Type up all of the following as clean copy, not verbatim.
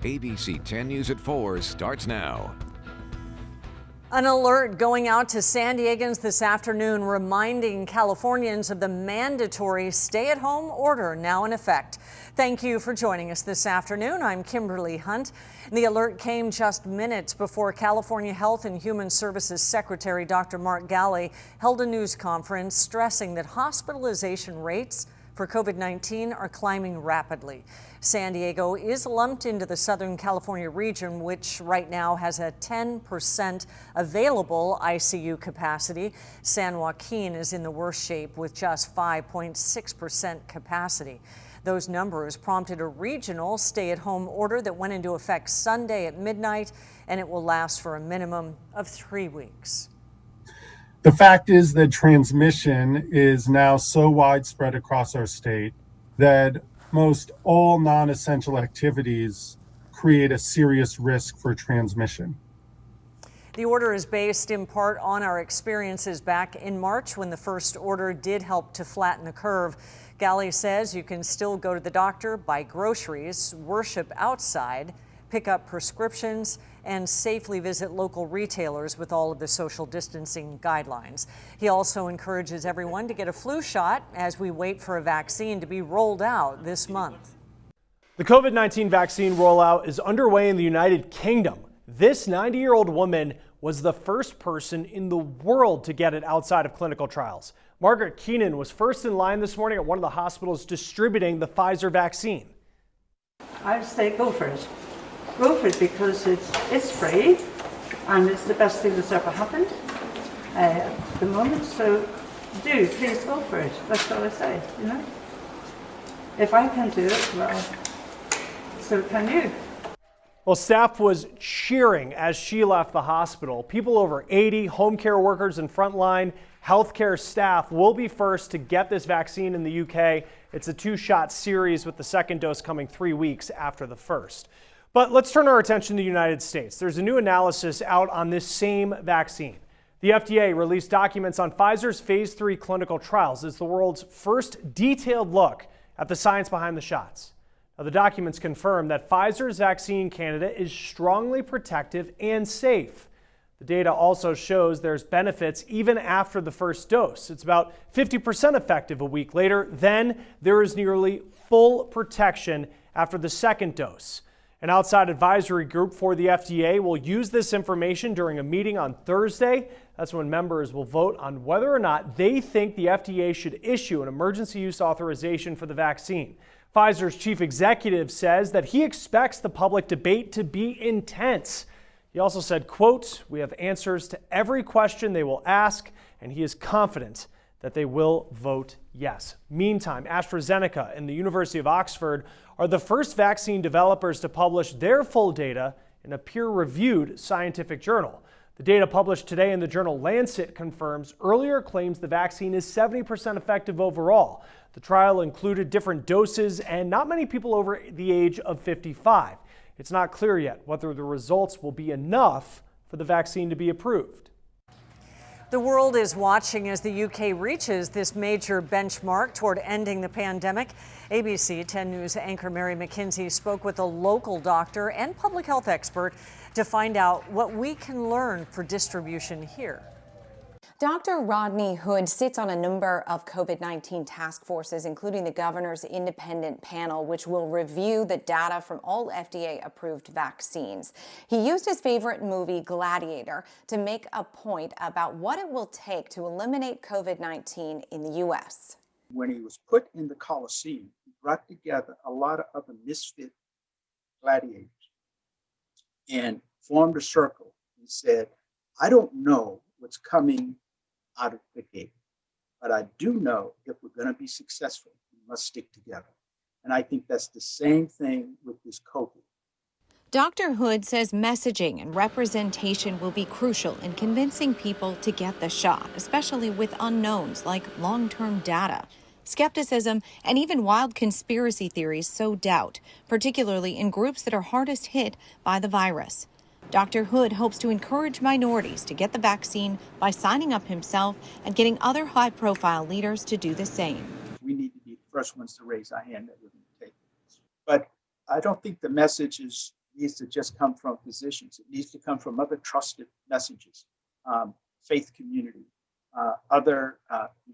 ABC 10 News at 4 starts now. An alert going out to San Diegans this afternoon, reminding Californians of the mandatory stay-at-home order now in effect. Thank you for joining us this afternoon. I'm Kimberly Hunt. The alert came just minutes before California Health and Human Services Secretary Dr. Mark Ghaly held a news conference stressing that hospitalization rates for COVID-19 are climbing rapidly. San Diego is lumped into the Southern California region, which right now has a 10% available ICU capacity. San Joaquin is in the worst shape with just 5.6% capacity. Those numbers prompted a regional stay-at-home order that went into effect Sunday at midnight, and it will last for a minimum of 3 weeks. The fact is that transmission is now so widespread across our state that most all non-essential activities create a serious risk for transmission. The order is based in part on our experiences back in March when the first order did help to flatten the curve. Ghaly says you can still go to the doctor, buy groceries, worship outside, pick up prescriptions, and safely visit local retailers with all of the social distancing guidelines. He also encourages everyone to get a flu shot as we wait for a vaccine to be rolled out this month. The COVID-19 vaccine rollout is underway in the United Kingdom. This 90-year-old woman was the first person in the world to get it outside of clinical trials. Margaret Keenan was first in line this morning at one of the hospitals distributing the Pfizer vaccine. I say go for it. Go for it because it's free and it's the best thing that's ever happened at the moment. So please go for it. That's all I say, you know. If I can do it, well, so can you. Well, staff was cheering as she left the hospital. People over 80, home care workers and frontline healthcare staff will be first to get this vaccine in the UK. It's a 2-shot series with the second dose coming 3 weeks after the first. But let's turn our attention to the United States. There's a new analysis out on this same vaccine. The FDA released documents on Pfizer's phase 3 clinical trials as the world's first detailed look at the science behind the shots. Now, the documents confirm that Pfizer's vaccine candidate is strongly protective and safe. The data also shows there's benefits even after the first dose. It's about 50% effective a week later. Then there is nearly full protection after the second dose. An outside advisory group for the FDA will use this information during a meeting on Thursday. That's when members will vote on whether or not they think the FDA should issue an emergency use authorization for the vaccine. Pfizer's chief executive says that he expects the public debate to be intense. He also said, quote, "We have answers to every question they will ask, and he is confident that they will vote yes." Meantime, AstraZeneca and the University of Oxford are the first vaccine developers to publish their full data in a peer-reviewed scientific journal. The data published today in the journal Lancet confirms earlier claims the vaccine is 70% effective overall. The trial included different doses and not many people over the age of 55. It's not clear yet whether the results will be enough for the vaccine to be approved. The world is watching as the UK reaches this major benchmark toward ending the pandemic. ABC 10 News anchor Mary McKinsey spoke with a local doctor and public health expert to find out what we can learn for distribution here. Dr. Rodney Hood sits on a number of COVID-19 task forces, including the governor's independent panel, which will review the data from all FDA-approved vaccines. He used his favorite movie, Gladiator, to make a point about what it will take to eliminate COVID-19 in the U.S. When he was put in the Coliseum, he brought together a lot of other misfit gladiators and formed a circle. He said, I don't know what's coming out of the gate, but I do know if we're going to be successful, we must stick together. And I think that's the same thing with this COVID. Dr. Hood says messaging and representation will be crucial in convincing people to get the shot, especially with unknowns like long-term data. Skepticism and even wild conspiracy theories sow doubt, particularly in groups that are hardest hit by the virus. Dr. Hood hopes to encourage minorities to get the vaccine by signing up himself and getting other high-profile leaders to do the same. We need to be the first ones to raise our hand that we're going to take this. But I don't think the message is needs to just come from physicians. It needs to come from other trusted messages, faith community, other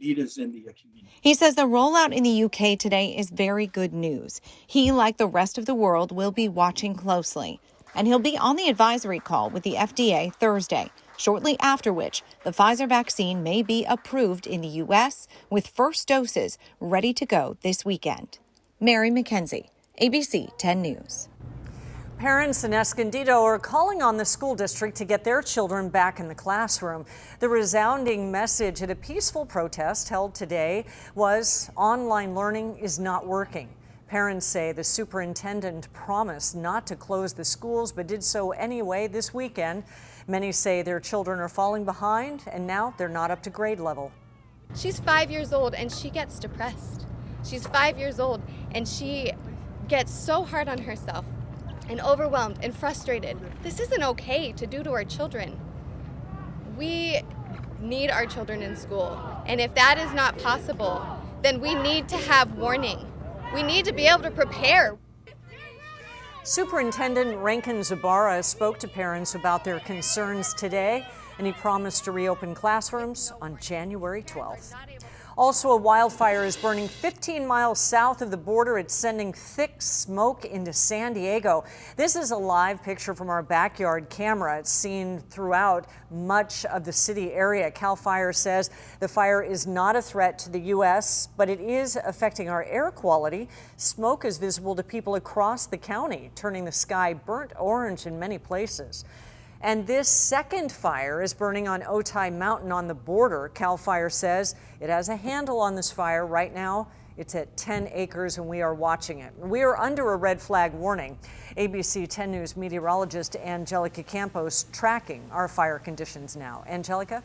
leaders in the community. He says the rollout in the UK today is very good news. He, like the rest of the world, will be watching closely. And he'll be on the advisory call with the FDA Thursday, shortly after which the Pfizer vaccine may be approved in the U.S. with first doses ready to go this weekend. Mary McKenzie, ABC 10 News. Parents in Escondido are calling on the school district to get their children back in the classroom. The resounding message at a peaceful protest held today was online learning is not working. Parents say the superintendent promised not to close the schools, but did so anyway this weekend. Many say their children are falling behind, and now they're not up to grade level. She's 5 years old and she gets depressed. She's 5 years old and she gets so hard on herself and overwhelmed and frustrated. This isn't okay to do to our children. We need our children in school, and if that is not possible, then we need to have warning. We need to be able to prepare. Superintendent Rankin Zabara spoke to parents about their concerns today, and he promised to reopen classrooms on January 12th. Also, a wildfire is burning 15 miles south of the border. It's sending thick smoke into San Diego. This is a live picture from our backyard camera. It's seen throughout much of the city area. CAL FIRE says the fire is not a threat to the U.S., but it is affecting our air quality. Smoke is visible to people across the county, turning the sky burnt orange in many places. And this second fire is burning on Otay Mountain on the border. CAL FIRE says it has a handle on this fire right now. It's at 10 acres and we are watching it. We are under a red flag warning. ABC 10 News meteorologist Angelica Campos tracking our fire conditions now. Angelica?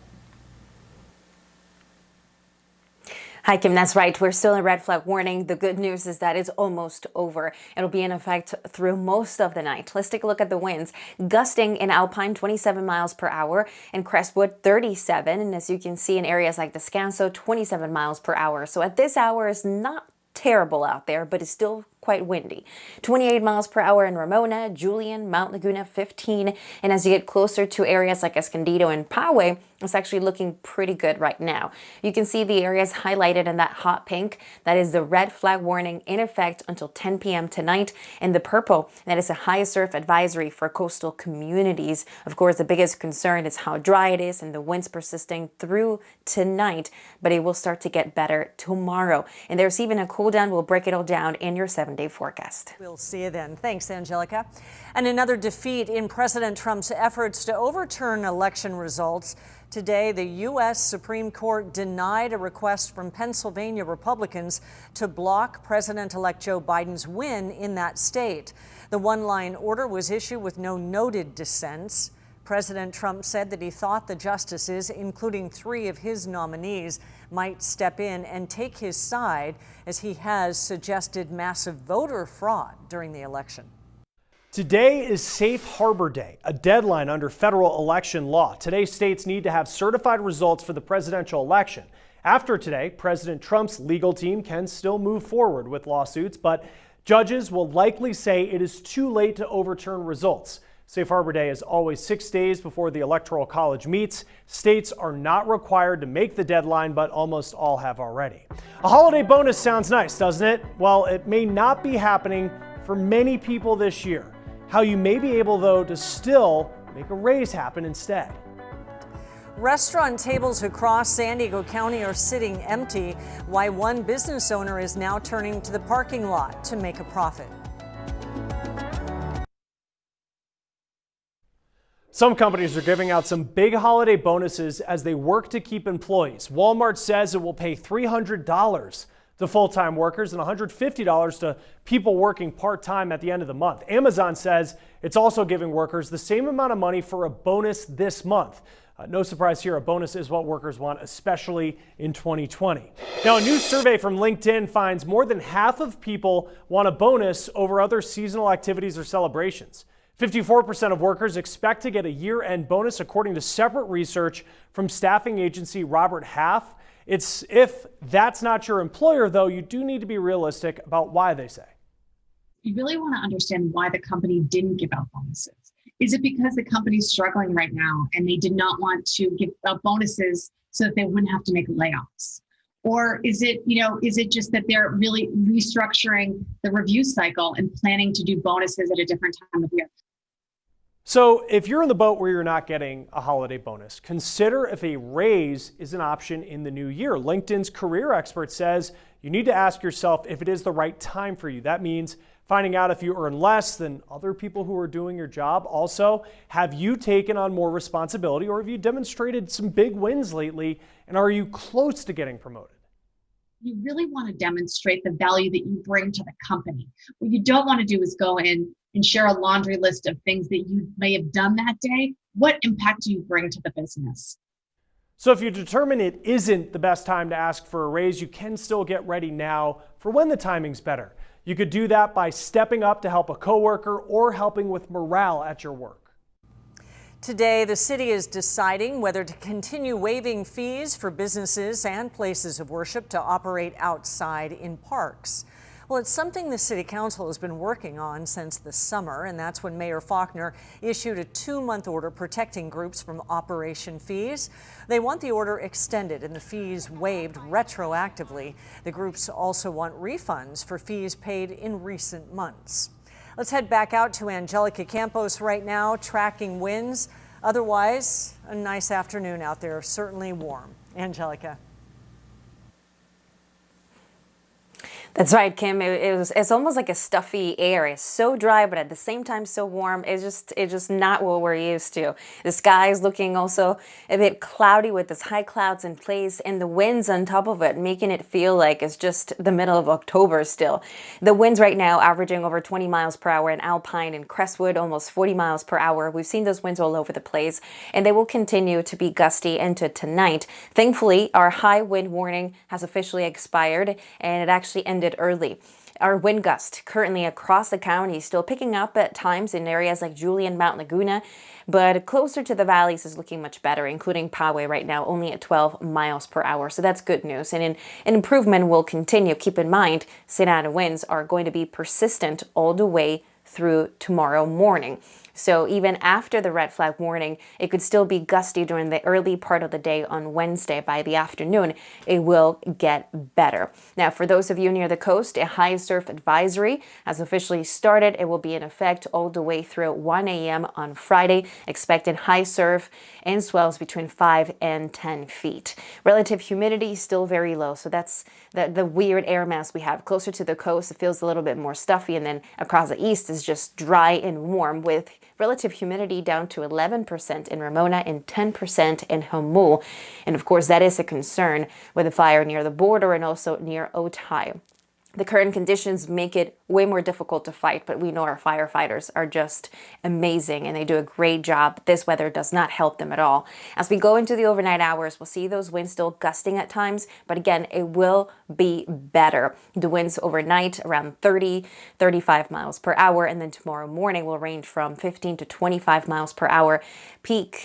Hi, Kim, that's right. We're still in red flag warning. The good news is that it's almost over. It'll be in effect through most of the night. Let's take a look at the winds. Gusting in Alpine, 27 miles per hour, and Crestwood, 37. And as you can see in areas like Descanso, 27 miles per hour. So at this hour, it's not terrible out there, but it's still quite windy. 28 miles per hour in Ramona, Julian, Mount Laguna, 15. And as you get closer to areas like Escondido and Poway, it's actually looking pretty good right now. You can see the areas highlighted in that hot pink. That is the red flag warning in effect until 10 p.m. tonight. And the purple, that is a high surf advisory for coastal communities. Of course, the biggest concern is how dry it is and the winds persisting through tonight, but it will start to get better tomorrow. And there's even a cool down. We'll break it all down in your 7-day forecast. We'll see you then. Thanks, Angelica. And another defeat in President Trump's efforts to overturn election results. Today, the U.S. Supreme Court denied a request from Pennsylvania Republicans to block President-elect Joe Biden's win in that state. The one-line order was issued with no noted dissents. President Trump said that he thought the justices, including 3 of his nominees, might step in and take his side, as he has suggested massive voter fraud during the election. Today is Safe Harbor Day, a deadline under federal election law. Today, states need to have certified results for the presidential election. After today, President Trump's legal team can still move forward with lawsuits, but judges will likely say it is too late to overturn results. Safe Harbor Day is always 6 days before the Electoral College meets. States are not required to make the deadline, but almost all have already. A holiday bonus sounds nice, doesn't it? Well, it may not be happening for many people this year. How you may be able, though, to still make a raise happen instead. Restaurant tables across San Diego County are sitting empty. Why one business owner is now turning to the parking lot to make a profit. Some companies are giving out some big holiday bonuses as they work to keep employees. Walmart says it will pay $300 to full-time workers and $150 to people working part-time at the end of the month. Amazon says it's also giving workers the same amount of money for a bonus this month. No surprise here, a bonus is what workers want, especially in 2020. Now, a new survey from LinkedIn finds more than half of people want a bonus over other seasonal activities or celebrations. 54% of workers expect to get a year-end bonus, according to separate research from staffing agency Robert Half. If that's not your employer, though, you do need to be realistic about why, they say. You really want to understand why the company didn't give out bonuses. Is it because the company's struggling right now and they did not want to give out bonuses so that they wouldn't have to make layoffs? Or is it just that they're really restructuring the review cycle and planning to do bonuses at a different time of year? So if you're in the boat where you're not getting a holiday bonus, consider if a raise is an option in the new year. LinkedIn's career expert says you need to ask yourself if it is the right time for you. That means finding out if you earn less than other people who are doing your job. Also, have you taken on more responsibility, or have you demonstrated some big wins lately, and are you close to getting promoted? You really want to demonstrate the value that you bring to the company. What you don't want to do is go in and share a laundry list of things that you may have done that day. What impact do you bring to the business? So if you determine it isn't the best time to ask for a raise, you can still get ready now for when the timing's better. You could do that by stepping up to help a coworker or helping with morale at your work. Today, the city is deciding whether to continue waiving fees for businesses and places of worship to operate outside in parks. Well, it's something the City Council has been working on since the summer, and that's when Mayor Faulkner issued a 2-month order protecting groups from operation fees. They want the order extended and the fees waived retroactively. The groups also want refunds for fees paid in recent months. Let's head back out to Angelica Campos right now, tracking winds. Otherwise, a nice afternoon out there, certainly warm. Angelica. That's right, Kim. It's almost like a stuffy air. It's so dry, but at the same time so warm. It's just not what we're used to. The sky is looking also a bit cloudy with this high clouds in place and the winds on top of it, making it feel like it's just the middle of October still. The winds right now averaging over 20 miles per hour in Alpine and Crestwood, almost 40 miles per hour. We've seen those winds all over the place, and they will continue to be gusty into tonight. Thankfully, our high wind warning has officially expired, and it actually ended early. Our wind gust currently across the county still picking up at times in areas like Julian, Mount Laguna, but closer to the valleys is looking much better, including Poway right now only at 12 miles per hour. So that's good news, and an improvement will continue. Keep in mind, Santa Ana winds are going to be persistent all the way through tomorrow morning. So even after the red flag warning, it could still be gusty during the early part of the day on Wednesday. By the afternoon, it will get better. Now, for those of you near the coast, a high surf advisory has officially started. It will be in effect all the way through 1 a.m. on Friday. Expected high surf and swells between 5 and 10 feet. Relative humidity is still very low, so that's the weird air mass we have. Closer to the coast, it feels a little bit more stuffy, and then across the east is just dry and warm with relative humidity down to 11% in Ramona and 10% in Jamul. And of course, that is a concern with the fire near the border and also near Otay. The current conditions make it way more difficult to fight, but we know our firefighters are just amazing and they do a great job. This weather does not help them at all. As we go into the overnight hours, we'll see those winds still gusting at times, but again, it will be better. The winds overnight around 30, 35 miles per hour, and then tomorrow morning will range from 15 to 25 miles per hour.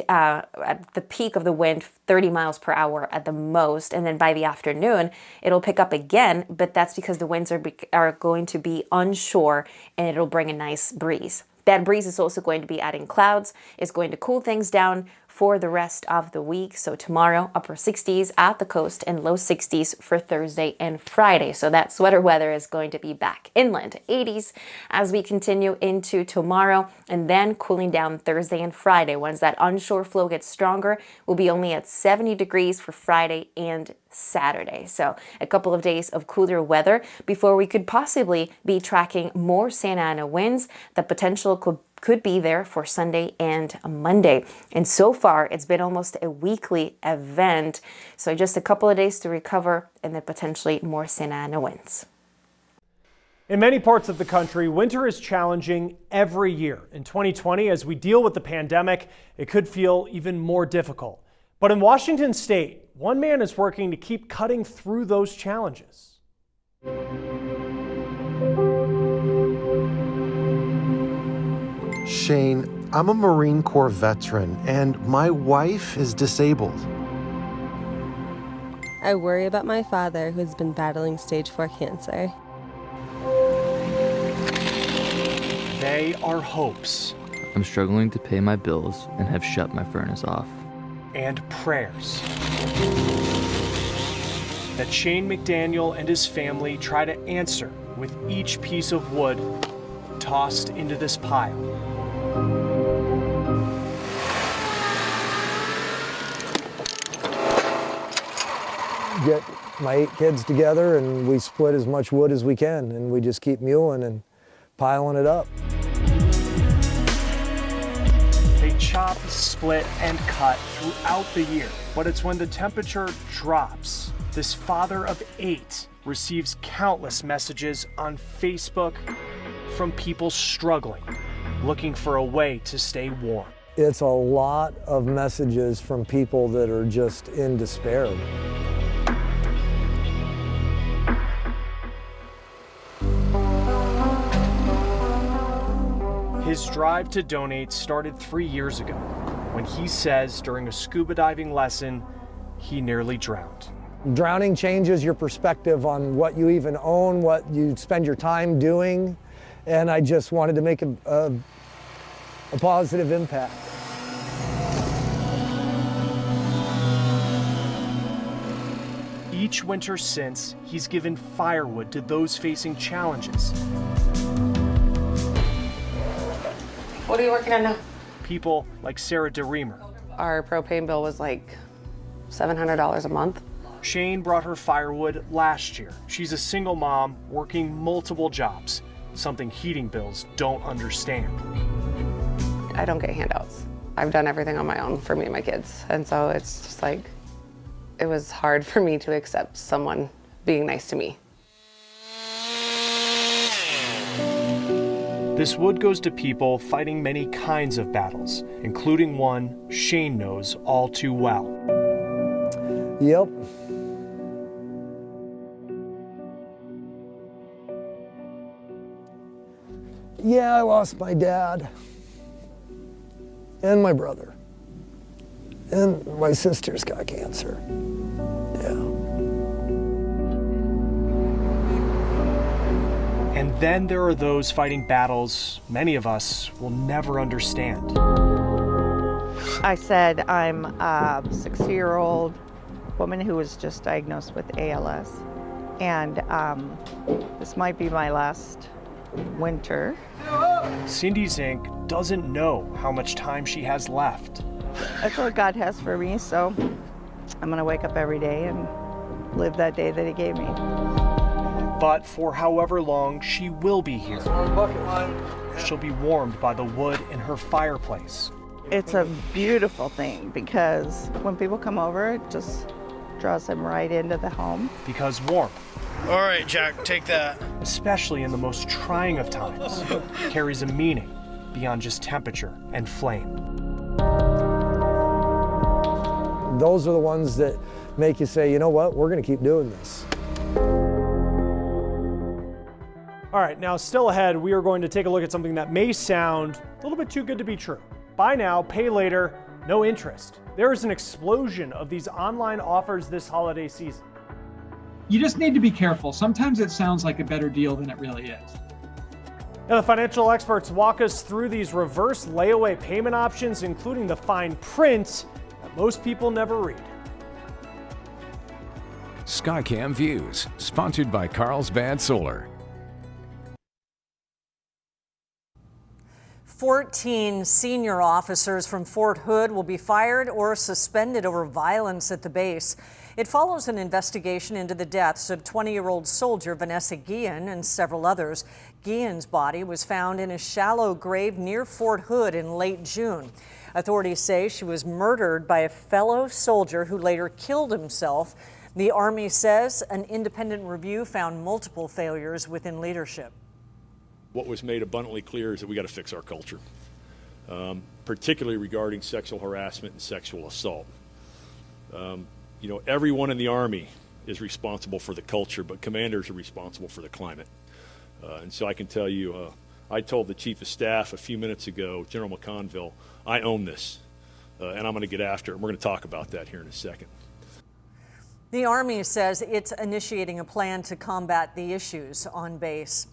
At the peak of the wind, 30 miles per hour at the most, and then by the afternoon, it'll pick up again, but that's because the winds are going to be onshore and it'll bring a nice breeze. That breeze is also going to be adding clouds. It's going to cool things down for the rest of the week. So tomorrow, upper 60s at the coast and low 60s for Thursday and Friday. So that sweater weather is going to be back. Inland 80s as we continue into tomorrow, and then cooling down Thursday and Friday. Once that onshore flow gets stronger, we'll be only at 70 degrees for Friday and Saturday. So a couple of days of cooler weather before we could possibly be tracking more Santa Ana winds. The potential could be there for Sunday and Monday. And so far, it's been almost a weekly event. So just a couple of days to recover, and then potentially more Santa Ana winds. In many parts of the country, winter is challenging every year. In 2020, as we deal with the pandemic, it could feel even more difficult. But in Washington State, one man is working to keep cutting through those challenges. Shane, I'm a Marine Corps veteran, and my wife is disabled. I worry about my father, who's been battling stage 4 cancer. They are hopes. I'm struggling to pay my bills and have shut my furnace off. And prayers that Shane McDaniel and his family try to answer with each piece of wood tossed into this pile. Get my 8 kids together and we split as much wood as we can, and we just keep muling and piling it up. They chop, split, and cut throughout the year, but it's when the temperature drops. This father of 8 receives countless messages on Facebook from people struggling, looking for a way to stay warm. It's a lot of messages from people that are just in despair. His drive to donate started 3 years ago when he says during a scuba diving lesson, he nearly drowned. Drowning changes your perspective on what you even own, what you spend your time doing, and I just wanted to make a positive impact. Each winter since, he's given firewood to those facing challenges. What are you working on now? People like Sarah DeReamer. Our propane bill was like $700 a month. Shane brought her firewood last year. She's a single mom working multiple jobs, something heating bills don't understand. I don't get handouts. I've done everything on my own for me and my kids. And so it's just like, it was hard for me to accept someone being nice to me. This wood goes to people fighting many kinds of battles, including one Shane knows all too well. Yep. Yeah, I lost my dad and my brother, and my sister's got cancer. And then there are those fighting battles many of us will never understand. I said I'm a 60-year-old woman who was just diagnosed with ALS, and this might be my last winter. Cindy Zink doesn't know how much time she has left. That's what God has for me, so I'm gonna wake up every day and live that day that He gave me. But for however long she will be here, she'll be warmed by the wood in her fireplace. It's a beautiful thing because when people come over, it just draws them right into the home. Because warmth, all right, Jack, take that. especially in the most trying of times, carries a meaning beyond just temperature and flame. Those are the ones that make you say, you know what, we're gonna keep doing this. All right, now still ahead, we are going to take a look at something that may sound a little bit too good to be true. Buy now, pay later, no interest. There is an explosion of these online offers this holiday season. You just need to be careful. Sometimes it sounds like a better deal than it really is. Now, the financial experts walk us through these reverse layaway payment options, including the fine print that most people never read. Skycam Views, sponsored by Carlsbad Solar. 14 senior officers from Fort Hood will be fired or suspended over violence at the base. It follows an investigation into the deaths of 20-year-old soldier Vanessa Guillen and several others. Guillen's body was found in a shallow grave near Fort Hood in late June. Authorities say she was murdered by a fellow soldier who later killed himself. The Army says an independent review found multiple failures within leadership. What was made abundantly clear is that we got to fix our culture, particularly regarding sexual harassment and sexual assault. You know, everyone in the Army is responsible for the culture, but commanders are responsible for the climate. And so I can tell you, I told the Chief of Staff a few minutes ago, General McConville, I own this, and I'm going to get after it. And we're going to talk about that here in a second. The Army says it's initiating a plan to combat the issues on base.